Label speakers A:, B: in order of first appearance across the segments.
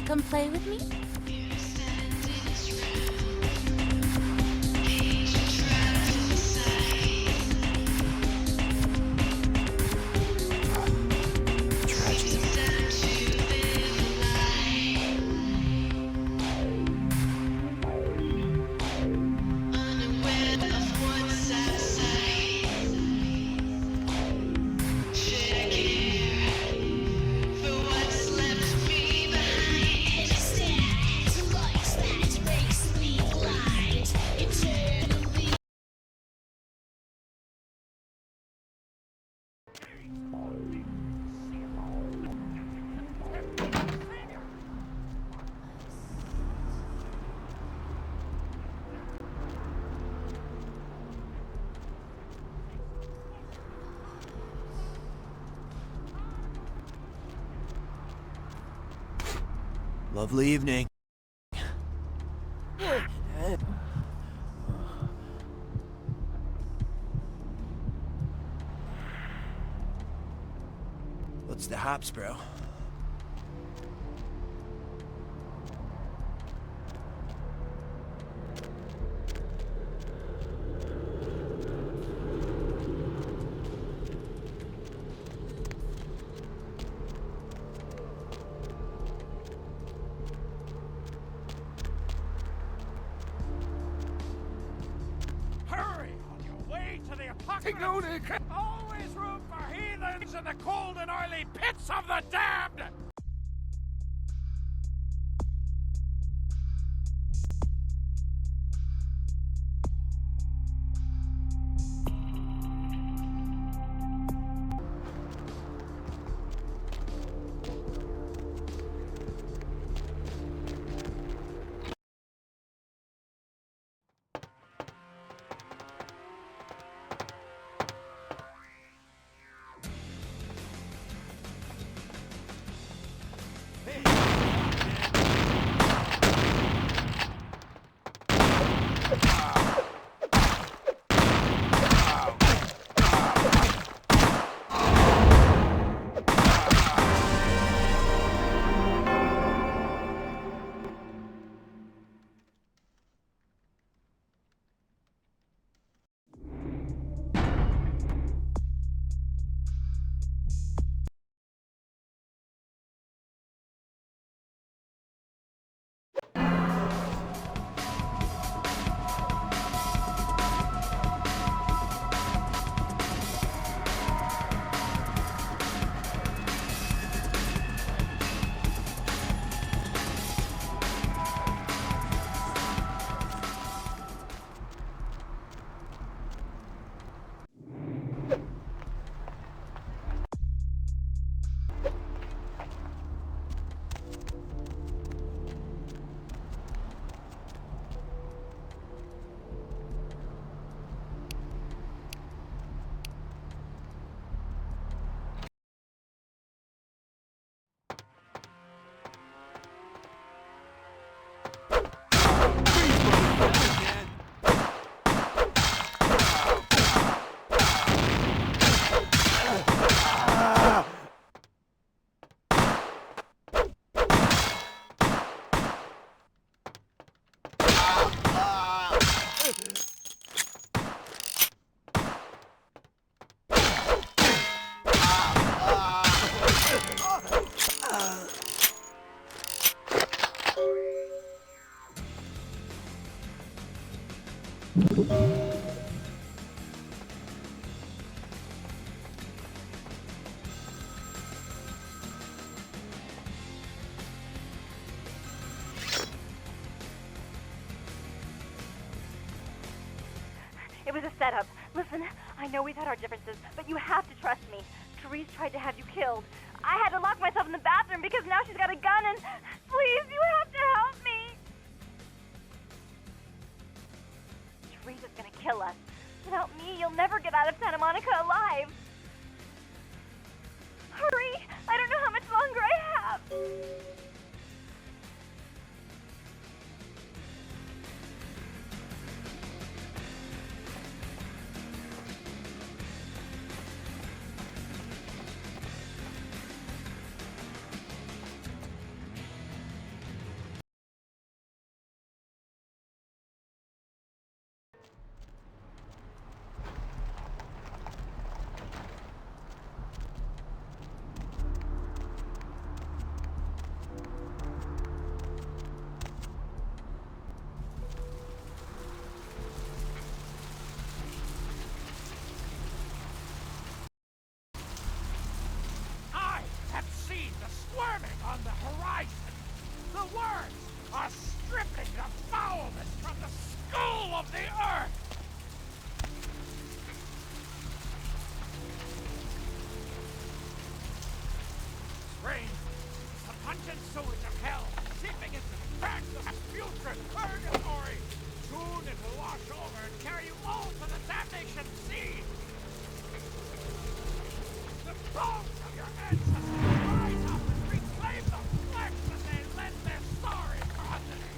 A: Wanna come play with me?
B: Lovely evening. What's the hops, bro?
C: Always room for heathens in the cold and oily pits of the damned!
D: It was a setup. Listen, I know we've had our differences, but you have to trust me. Therese tried to have you killed. I had to lock myself in the bathroom because now she's got a gun and... Please, you have to help me. Therese is gonna kill us. Without me, you'll never get out of Santa Monica alive. Hurry! I don't know how much longer I have.
C: words are stripping the foulness from the skull of the earth. Strange. It's the pungent sewage of hell, seeping into the cracks of putrid purgatory. Soon it will wash over and carry you all to the damnation sea. The bones of your ancestors rise up and reclaim the flesh that they lent their sorry progeny.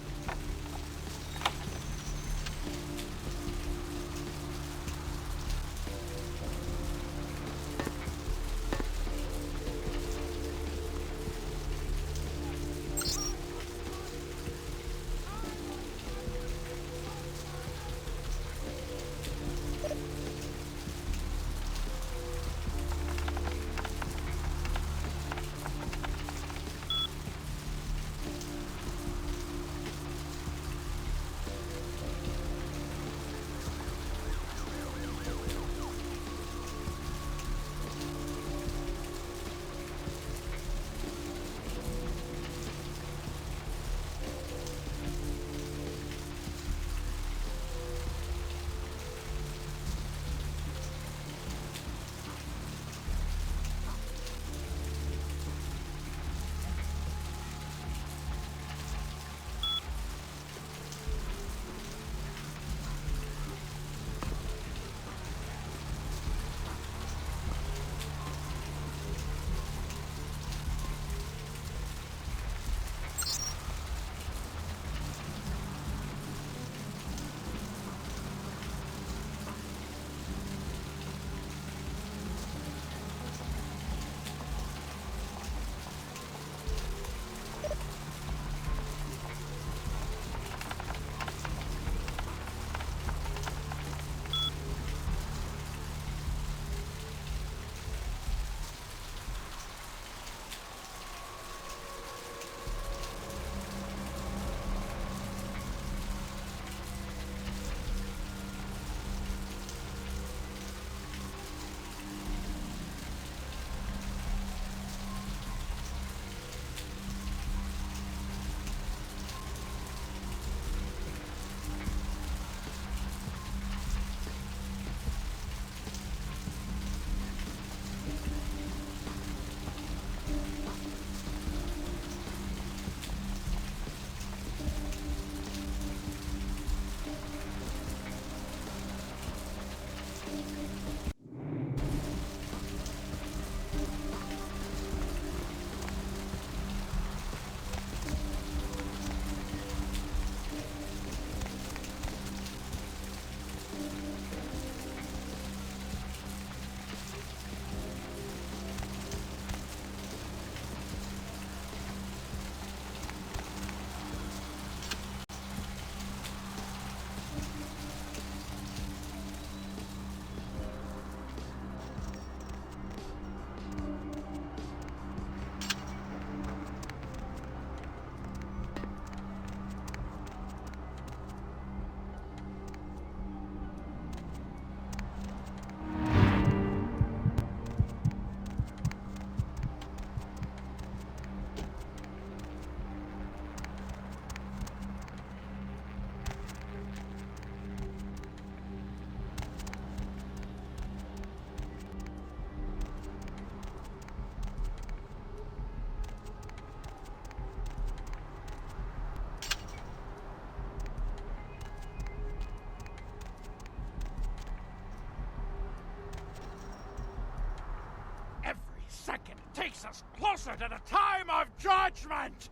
C: Second takes us closer to the time of judgment!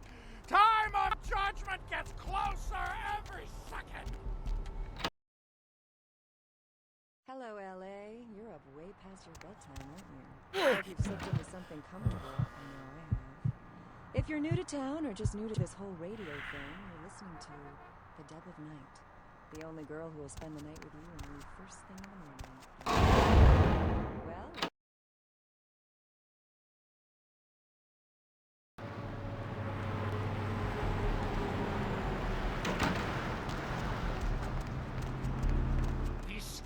C: Time of judgment gets closer every second!
A: Hello, LA. You're up way past your bedtime, aren't you? I hope you've slipped into something comfortable. I know I have. If you're new to town or just new to this whole radio thing, you're listening to The Deb of Night, the only girl who will spend the night with you and leave first thing in the morning. Well...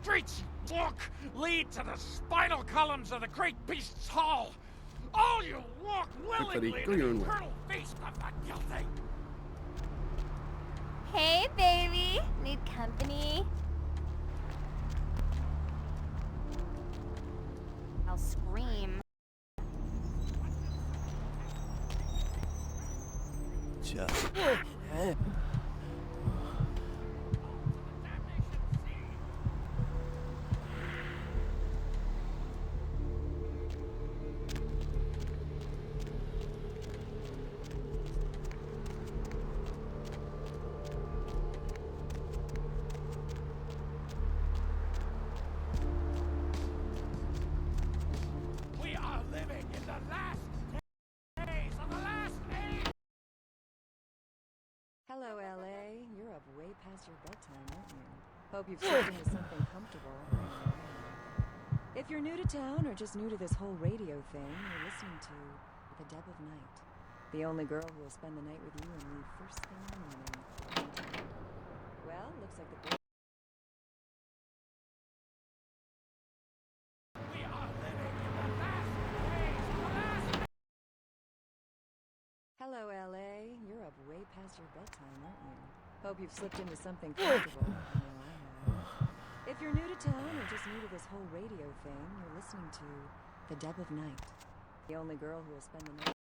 C: Streets, walk, lead to the spinal columns of the great beast's hall. All you walk willingly to the eternal feast of the guilty.
E: Hey, baby. Need company? I'll scream.
B: Just...
C: We are living in the last days of the last age.
A: Hello, LA. You're up way past your bedtime, aren't you? Hope you've slipped into something comfortable. I know I have. If you're new to town or just new to this whole radio thing, you're listening to The Dead of Night. The only girl who will spend the night with you and leave first thing in the morning. Well, looks like the...
C: We are living in the last days of the last.
A: Hello, LA. You're up way past your bedtime, aren't you? Hope you've slipped into something comfortable. I know I have. If you're new to town or just new to this whole radio thing, you're listening to The Dead of Night. The only girl who will spend the night...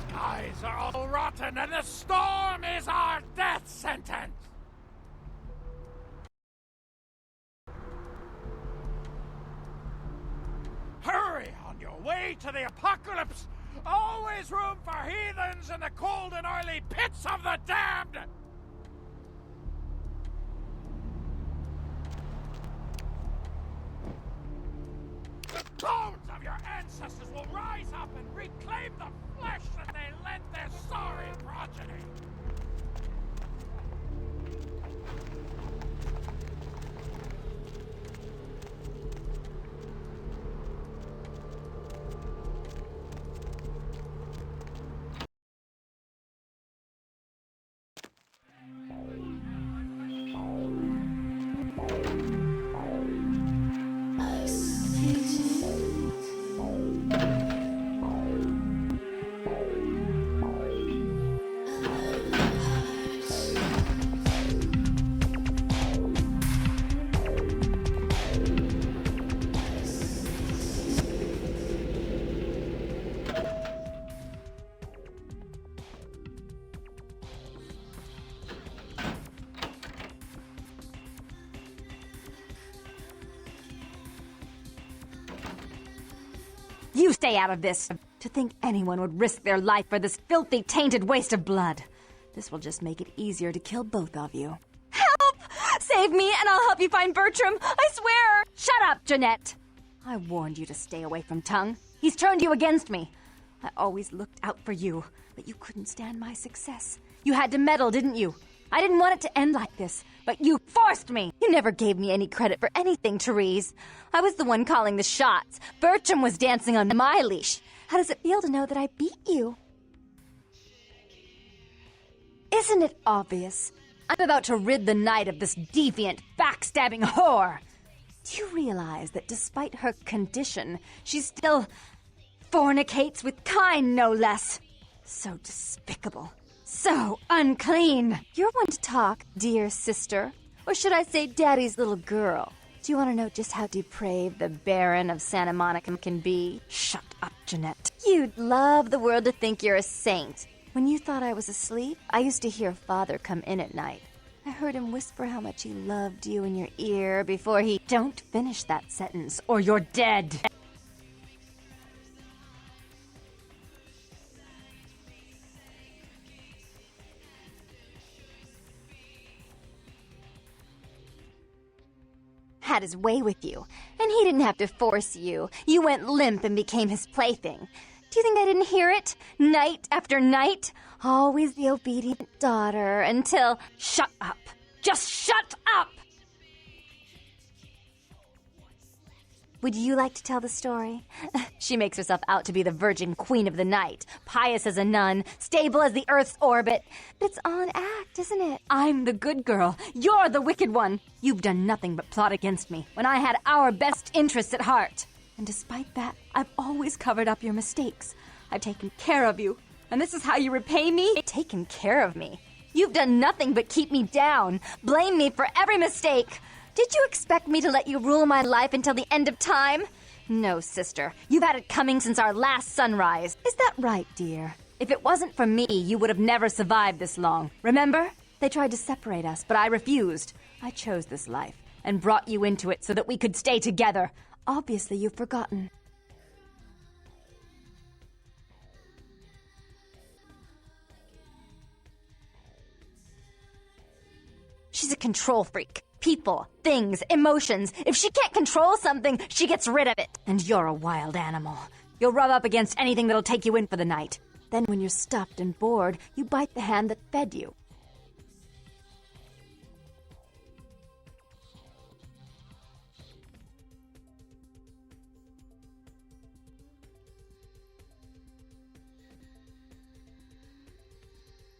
C: Skies are all rotten and the storm is our death sentence. Hurry on your way to the apocalypse. Always room for heathens in the cold and oily pits of the damned. The bones of your ancestors will rise up and reclaim the flesh that they lent their sorry progeny.
E: You stay out of this. To think anyone would risk their life for this filthy, tainted waste of blood. This will just make it easier to kill both of you. Help! Save me and I'll help you find Bertram. I swear! Shut up, Jeanette. I warned you to stay away from Tongue. He's turned you against me. I always looked out for you, but you couldn't stand my success. You had to meddle, didn't you? I didn't want it to end like this, but you forced me. You never gave me any credit for anything, Therese. I was the one calling the shots. Bertram was dancing on my leash. How does it feel to know that I beat you? Isn't it obvious? I'm about to rid the night of this deviant, backstabbing whore. Do you realize that despite her condition, she still fornicates with kind, no less? So despicable. So unclean. You're one to talk, dear sister. Or should I say daddy's little girl? Do you want to know just how depraved the Baron of Santa Monica can be? Shut up, Jeanette. You'd love the world to think you're a saint. When you thought I was asleep, I used to hear Father come in at night. I heard him whisper how much he loved you in your ear before he... Don't finish that sentence, or you're dead. Had his way with you, and he didn't have to force you. You went limp and became his plaything. Do you think I didn't hear it? Night after night? Always the obedient daughter until... Shut up. Just shut up! Would you like to tell the story? She makes herself out to be the virgin queen of the night, pious as a nun, stable as the Earth's orbit. But it's all an act, isn't it? I'm the good girl. You're the wicked one. You've done nothing but plot against me when I had our best interests at heart. And despite that, I've always covered up your mistakes. I've taken care of you. And this is how you repay me? Taken care of me. You've done nothing but keep me down, blame me for every mistake. Did you expect me to let you rule my life until the end of time? No, sister. You've had it coming since our last sunrise. Is that right, dear? If it wasn't for me, you would have never survived this long. Remember? They tried to separate us, but I refused. I chose this life and brought you into it so that we could stay together. Obviously, you've forgotten. She's a control freak. People, things, emotions. If she can't control something, she gets rid of it. And you're a wild animal. You'll rub up against anything that'll take you in for the night. Then when you're stuffed and bored, you bite the hand that fed you.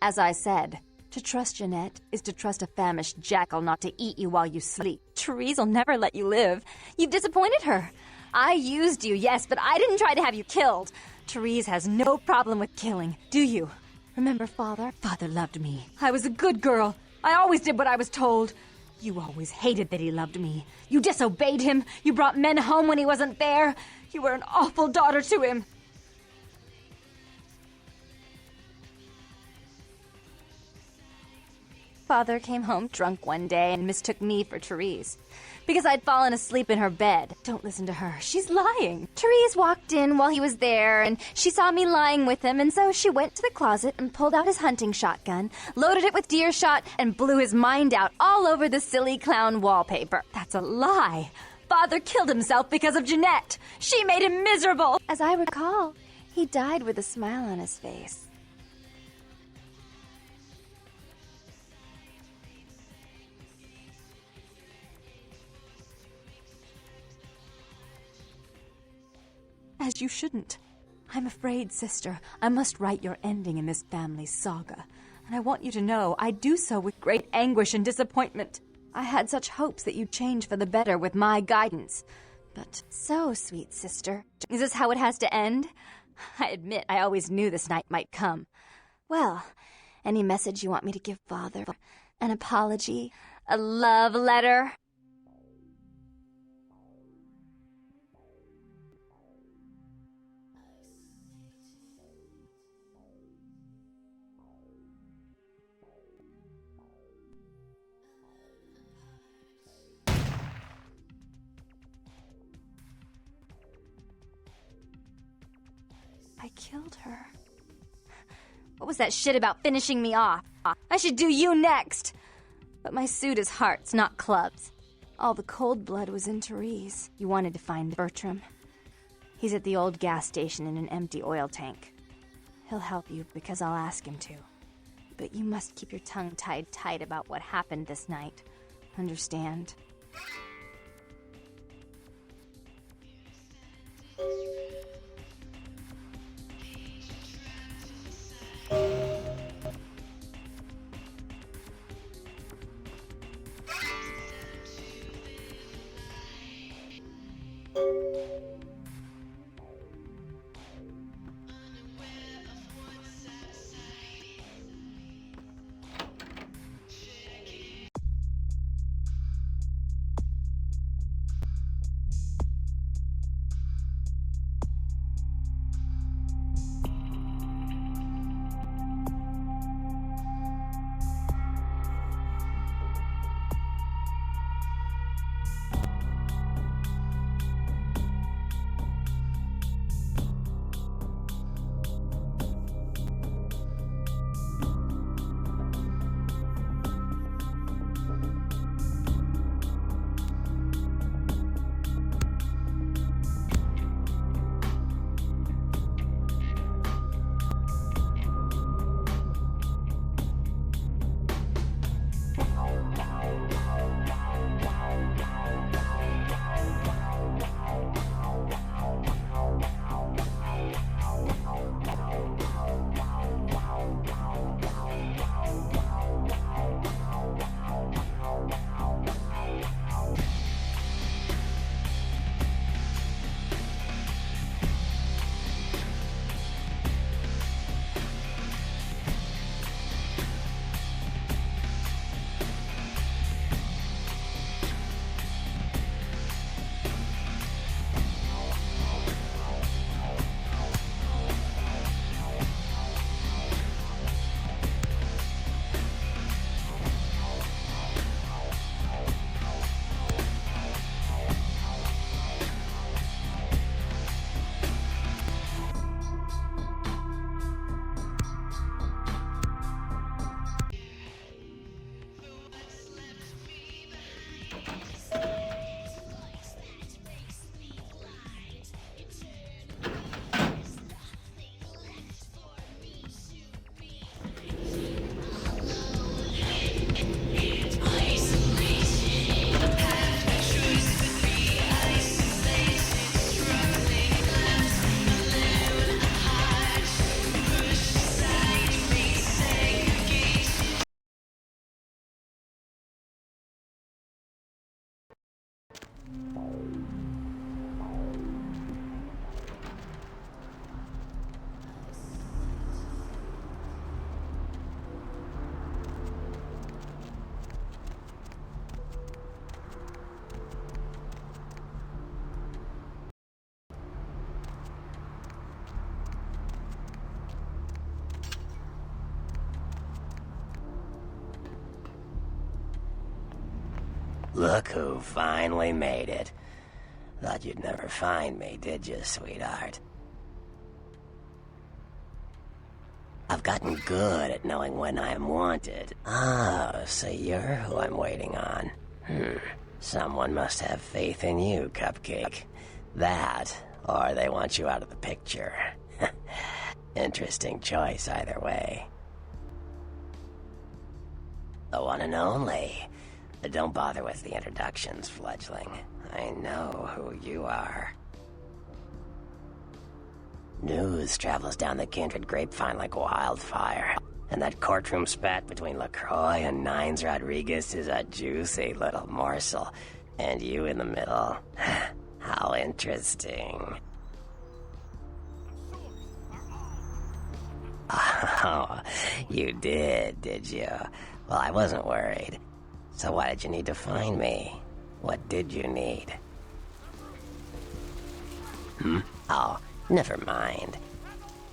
E: As I said, to trust Jeanette is to trust a famished jackal not to eat you while you sleep. Therese'll never let you live. You've disappointed her. I used you, yes, but I didn't try to have you killed. Therese has no problem with killing, do you? Remember Father? Father loved me. I was a good girl. I always did what I was told. You always hated that he loved me. You disobeyed him. You brought men home when he wasn't there. You were an awful daughter to him. Father came home drunk one day and mistook me for Therese. Because I'd fallen asleep in her bed. Don't listen to her. She's lying. Therese walked in while he was there, and she saw me lying with him, and so she went to the closet and pulled out his hunting shotgun, loaded it with deer shot, and blew his mind out all over the silly clown wallpaper. That's a lie. Father killed himself because of Jeanette. She made him miserable. As I recall, he died with a smile on his face. As you shouldn't. I'm afraid, sister, I must write your ending in this family's saga. And I want you to know I do so with great anguish and disappointment. I had such hopes that you'd change for the better with my guidance. But so, sweet sister, is this how it has to end? I admit I always knew this night might come. Well, any message you want me to give Father? An apology? A love letter? I killed her. What was that shit about finishing me off? I should do you next. But my suit is hearts, not clubs. All the cold blood was in Therese. You wanted to find Bertram. He's at the old gas station in an empty oil tank. He'll help you because I'll ask him to. But you must keep your tongue tied tight about what happened this night. Understand?
F: Look who finally made it. Thought you'd never find me, did you, sweetheart? I've gotten good at knowing when I am wanted. Oh, so you're who I'm waiting on. Someone must have faith in you, Cupcake. That, or they want you out of the picture. Interesting choice either way. The one and only. Don't bother with the introductions, fledgling. I know who you are. News travels down the kindred grapevine like wildfire. And that courtroom spat between LaCroix and Nines Rodriguez is a juicy little morsel. And you in the middle. How interesting. Oh, you did you? Well, I wasn't worried. So why did you need to find me? What did you need? Oh, never mind.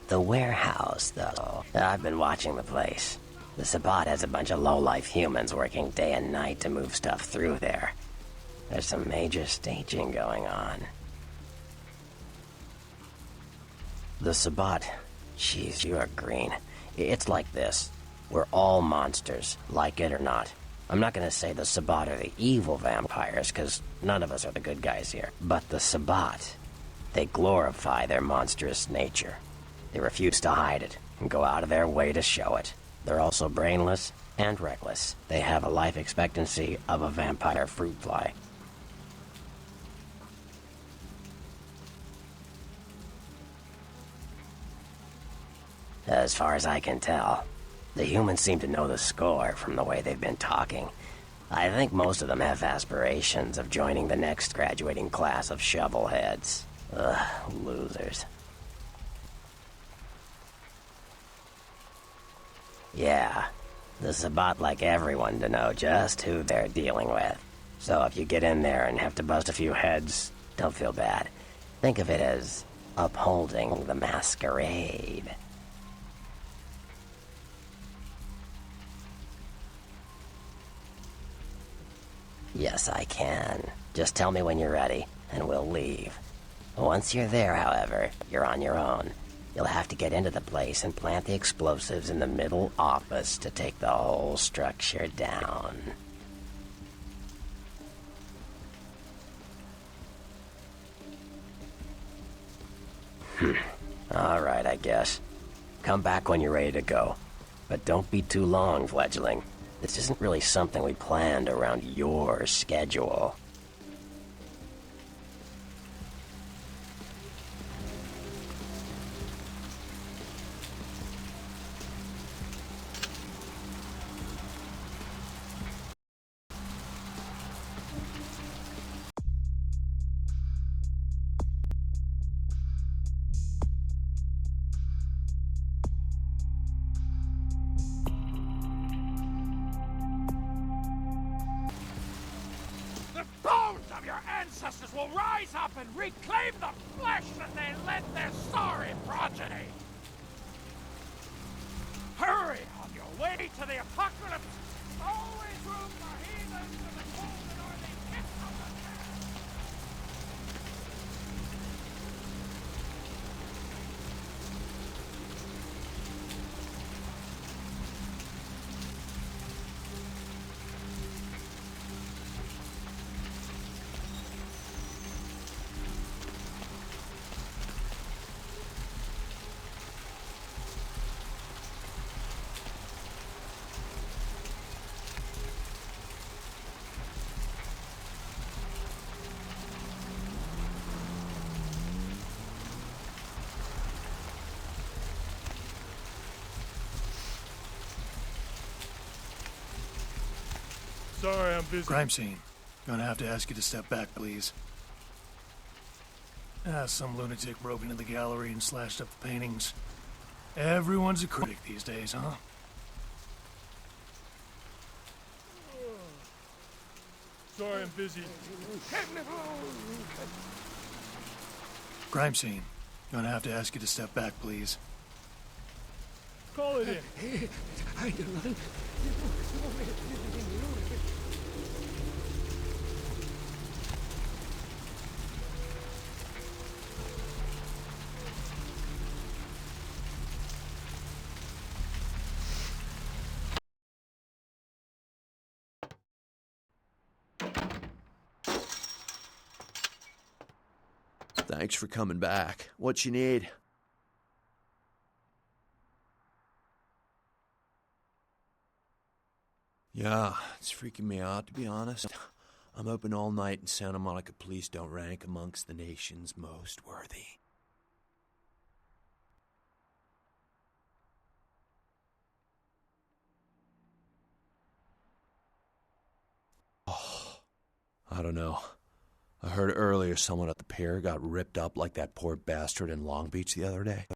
F: The warehouse, though. I've been watching the place. The Sabbat has a bunch of low-life humans working day and night to move stuff through there. There's some major staging going on. The Sabbat. Jeez, you are green. It's like this. We're all monsters, like it or not. I'm not gonna say the Sabbat are the evil vampires, because none of us are the good guys here. But the Sabbat, they glorify their monstrous nature. They refuse to hide it, and go out of their way to show it. They're also brainless and reckless. They have a life expectancy of a vampire fruit fly. As far as I can tell, the humans seem to know the score from the way they've been talking. I think most of them have aspirations of joining the next graduating class of shovelheads. Ugh, losers. Yeah, the Sabbat like everyone to know just who they're dealing with. So if you get in there and have to bust a few heads, don't feel bad. Think of it as upholding the Masquerade. Yes, I can. Just tell me when you're ready, and we'll leave. Once you're there, however, you're on your own. You'll have to get into the place and plant the explosives in the middle office to take the whole structure down. Alright, I guess. Come back when you're ready to go. But don't be too long, fledgling. This isn't really something we planned around your schedule.
C: Ancestors will rise up and reclaim the flesh that they lent their sorry progeny. Hurry on your way to the apocalypse. Always room for heathens in the cold and early pits of the dead.
G: Sorry, I'm busy.
H: Crime scene.
G: Gonna have to ask you to step back, please. Some lunatic broke into the gallery and slashed up the paintings. Everyone's a critic these days, huh?
H: Sorry, I'm busy.
G: Crime scene. Gonna have to ask you to step back, please.
H: Call it in.
B: Thanks for coming back. What you need? Yeah, it's freaking me out, to be honest. I'm open all night and Santa Monica police don't rank amongst the nation's most worthy. Oh, I don't know. I heard earlier someone at the pier got ripped up like that poor bastard in Long Beach the other day.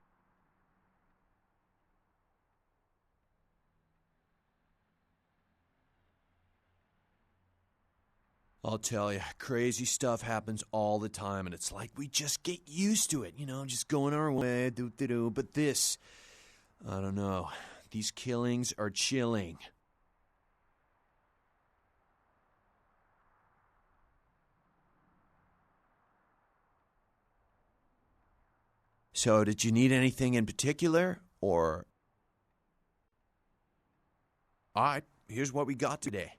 B: I'll tell you, crazy stuff happens all the time, and it's like we just get used to it, you know, just going our way, do-do-do. But this, I don't know, these killings are chilling. So, did you need anything in particular, or... All right, here's what we got today.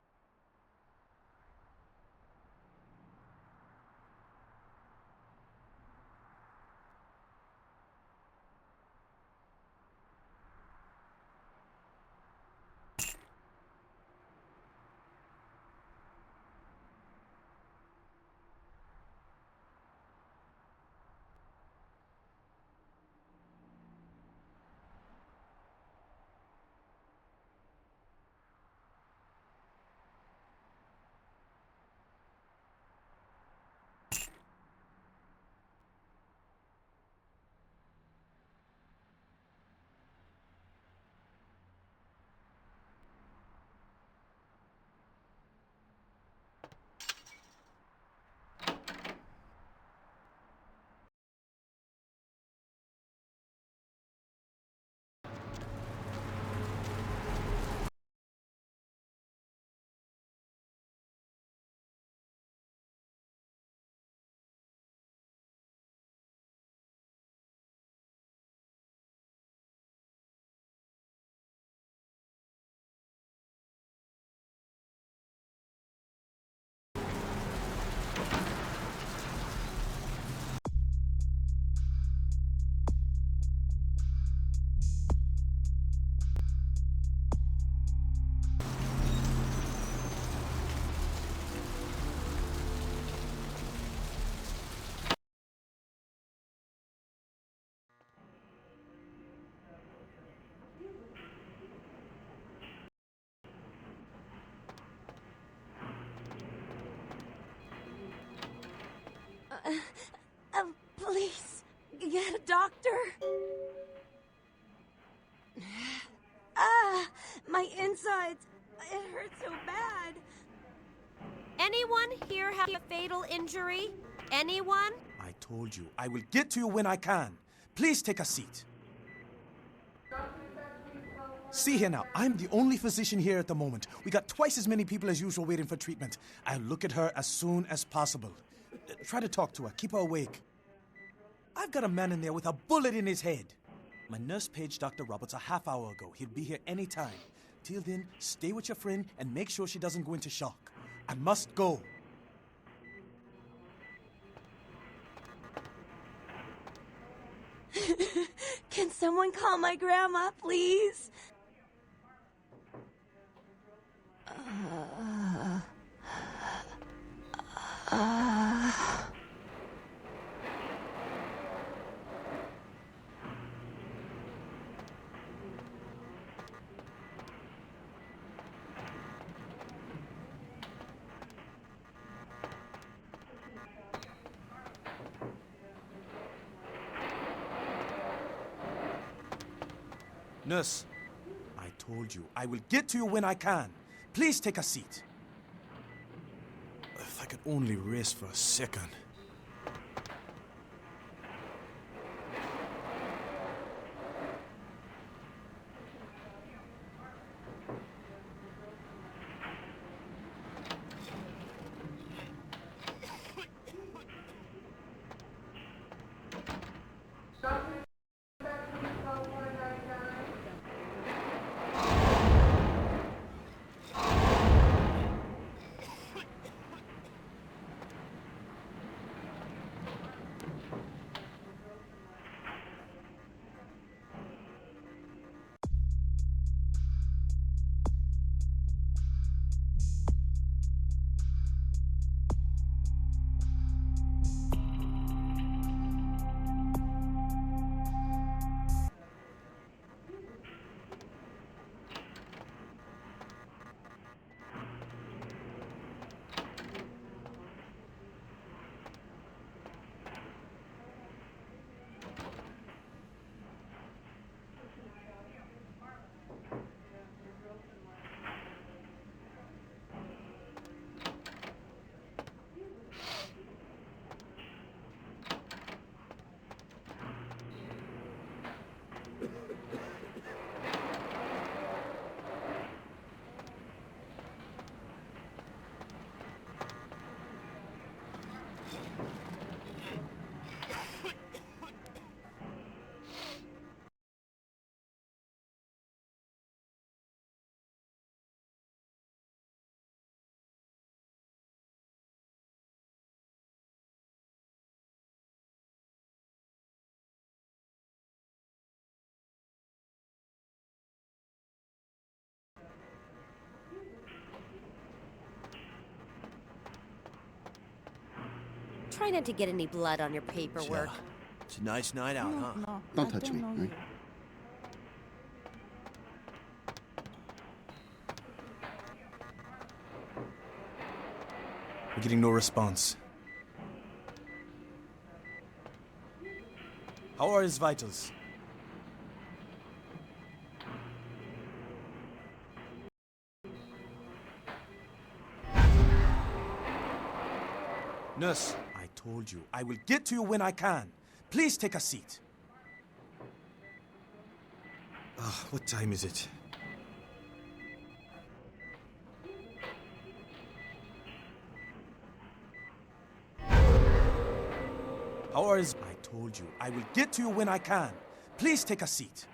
A: Please, get a doctor. My insides. It hurts so bad.
I: Anyone here have a fatal injury? Anyone?
C: I told you, I will get to you when I can. Please take a seat. See here now, I'm the only physician here at the moment. We got twice as many people as usual waiting for treatment. I'll look at her as soon as possible. Try to talk to her, keep her awake. I've got a man in there with a bullet in his head. My nurse paged Dr. Roberts a half hour ago. He'll be here any time. Till then, stay with your friend and make sure she doesn't go into shock. I must go.
A: Can someone call my grandma, please?
J: Nurse, I told you, I will get to you when I can. Please take a seat.
G: If I could only rest for a second.
I: Try not to get any blood on your paperwork.
B: Yeah. It's a nice night out, huh?
K: Don't touch me, right?
J: We're getting no response. How are his vitals? Nurse, I told you, I will get to you when I can. Please take a seat.
G: What time is it?
J: How are his... I told you, I will get to you when I can. Please take a seat.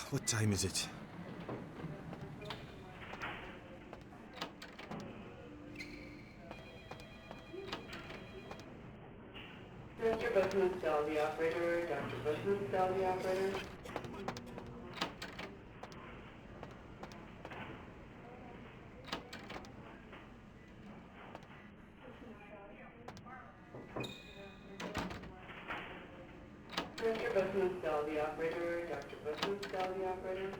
G: What time is it?
L: Mr. Busman, tell the operator. Dr. Busman, tell the operator. Mr. Busman, tell the operator. Dr. Busman, tell the operator.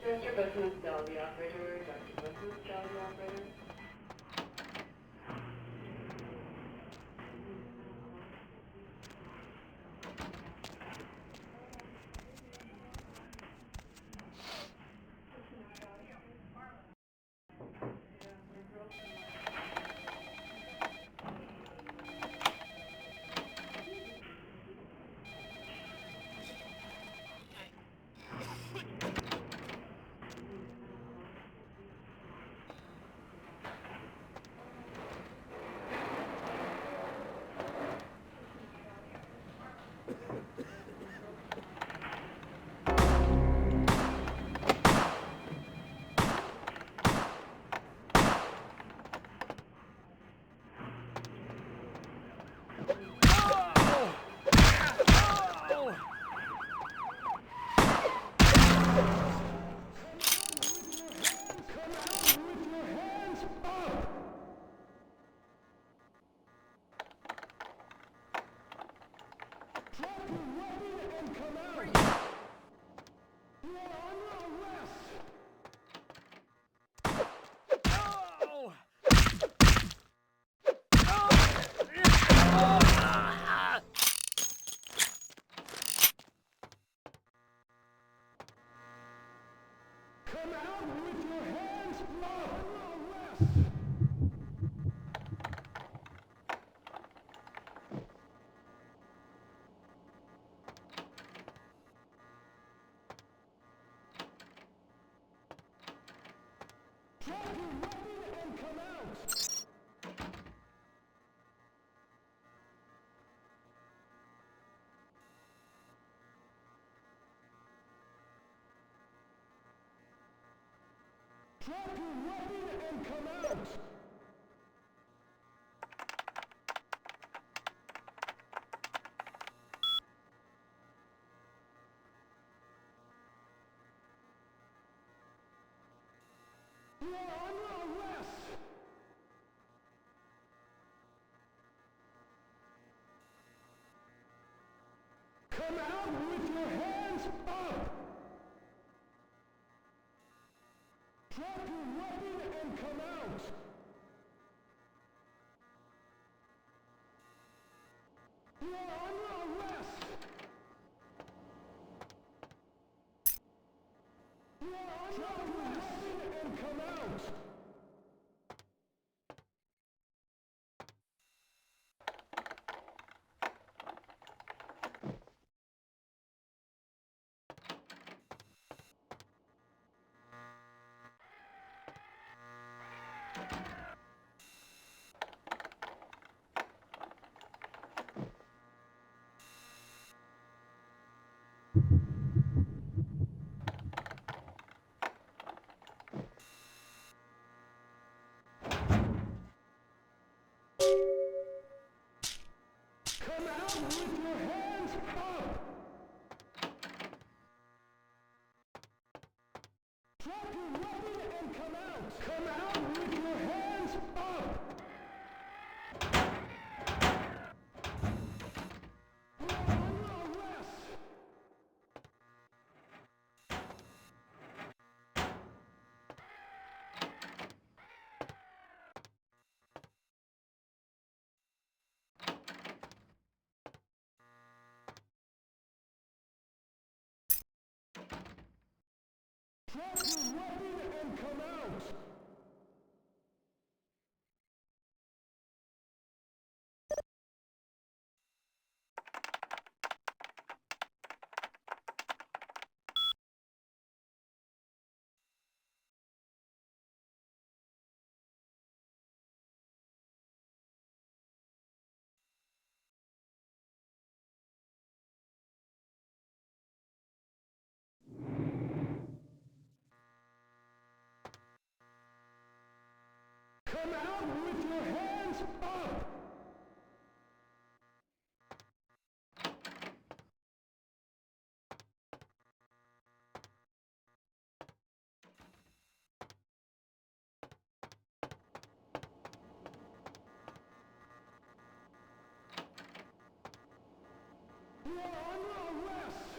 L: Mr. Busman, tell the operator. Dr. Busman, tell the operator.
H: Drop your weapon and come out! You are under arrest! Come out with your hands up! Drop your weapon and come out! You are under arrest! You are under arrest! Drop your weapon and come out! Come out with your hands up! Drop your weapon and come out! Come out with your hands up! You are under arrest! Drop your weapon and come out! Come out with your hands up! You are under arrest!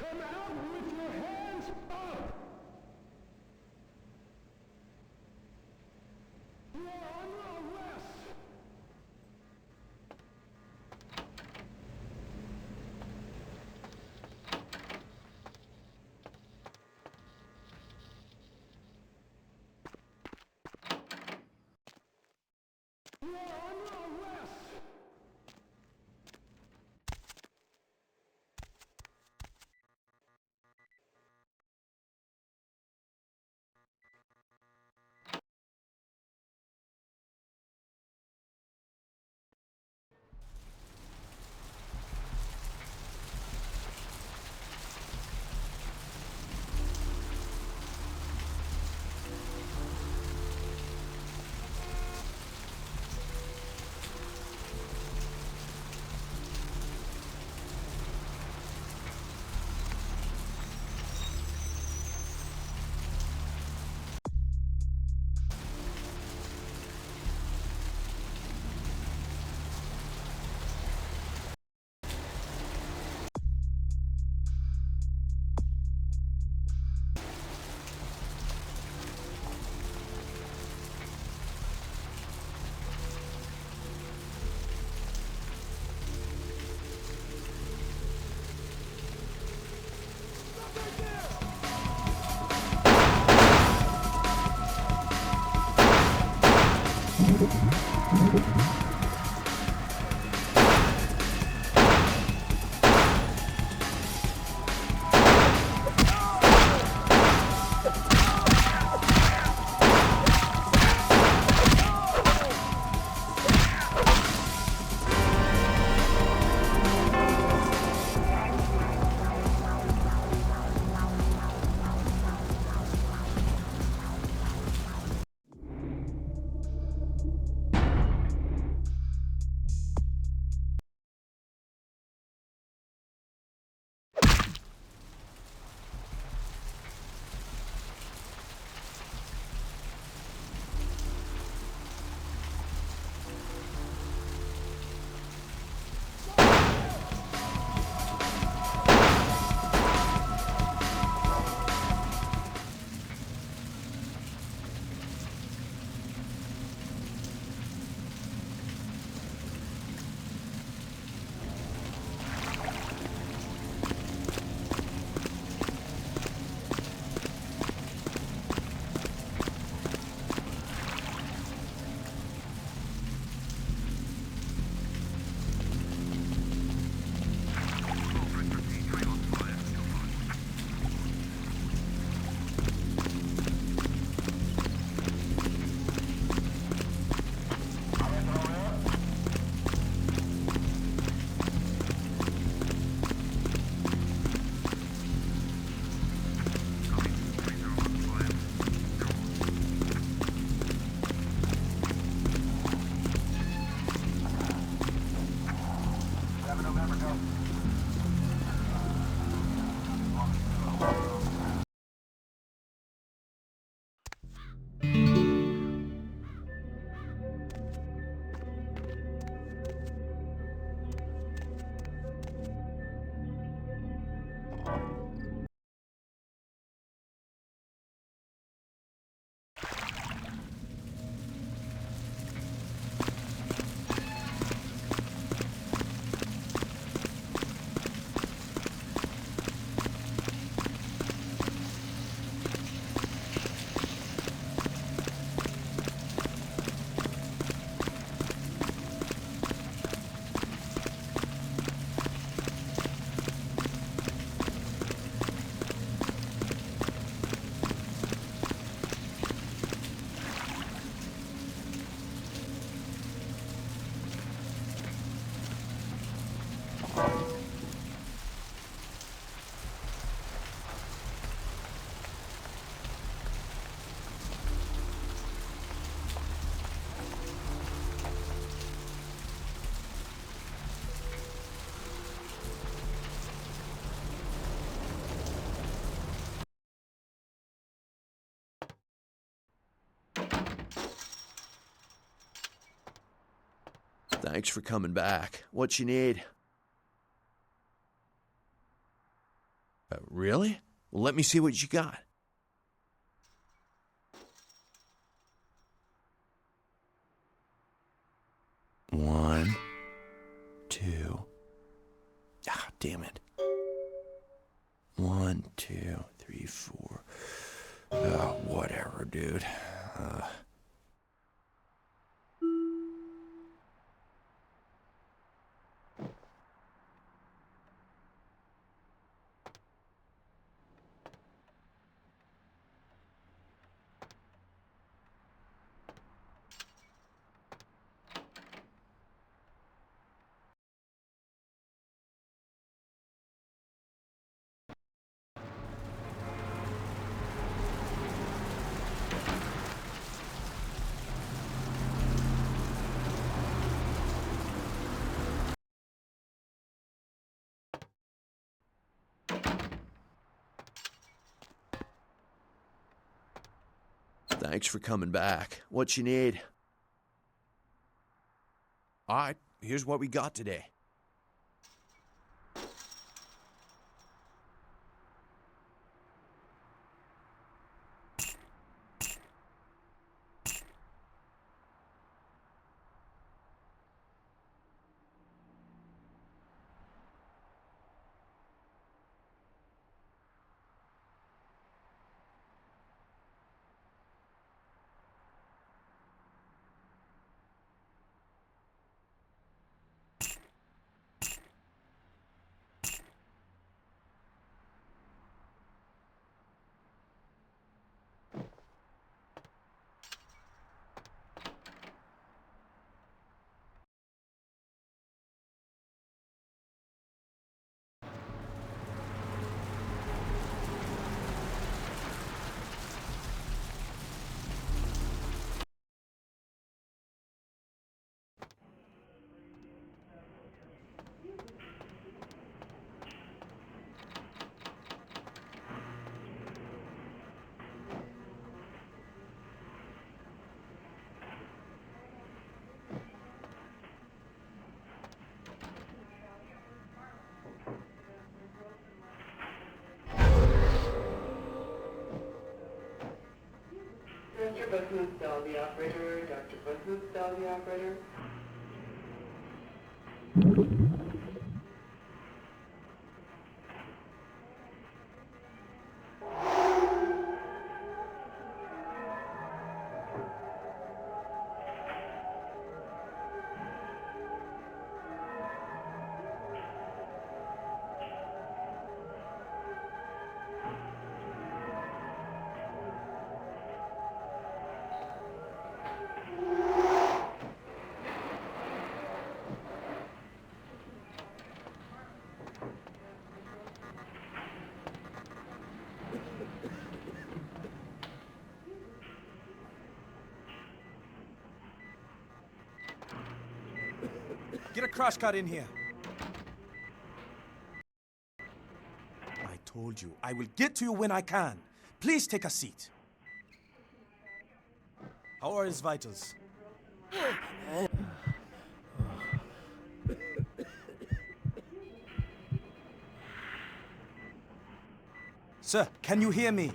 H: Come out with your hands up! You are under arrest! You are under arrest!
B: Thanks for coming back. What you need? Really? Well, let me see what you got. One, two. Ah, damn it. 1, 2, 3, 4. Whatever, dude. Thanks for coming back. What you need? All right, here's what we got today.
L: Dr. Busmusdal, the operator. Dr. Busmusdal, the operator.
J: Get a crosscut in here. I told you, I will get to you when I can. Please take a seat. How are his vitals? Sir, can you hear me?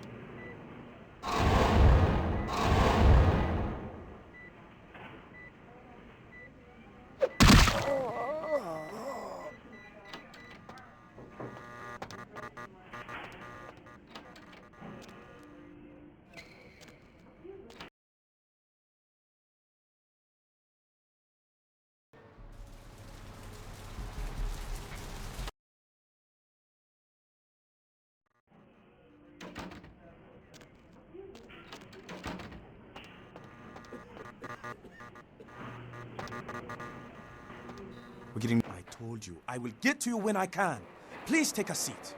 J: We're getting... I told you, I will get to you when I can. Please take a seat.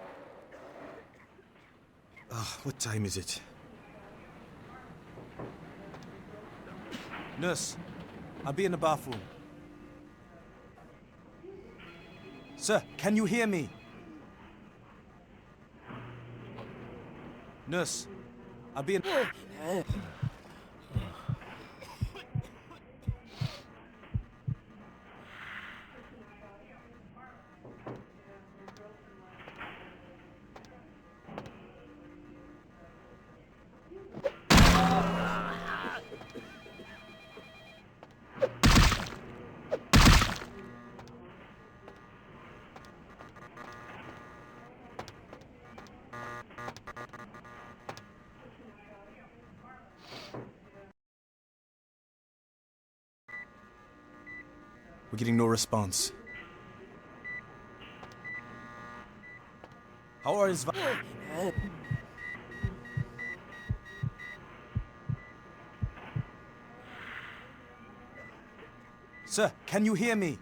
J: What time is it? Nurse, I'll be in the bathroom. Sir, can you hear me? Nurse, I'll be in... We're getting no response. How are his... Sir, can you hear me?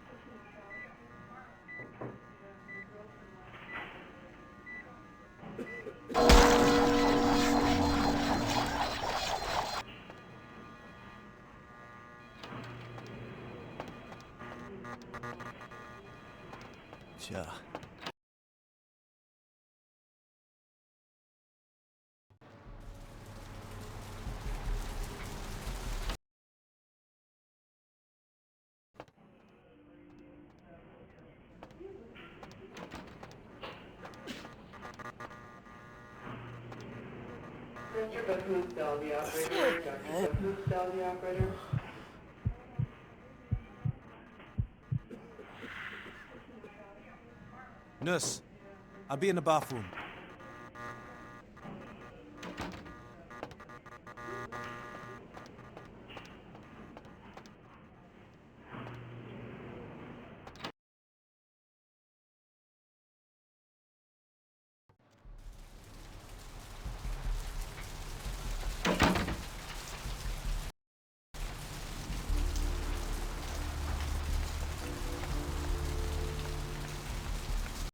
J: Tja.
L: Mr. Bakusdal, the operator. Dr. Bakusdal, the operator.
J: Nurse, I'll be in the bathroom.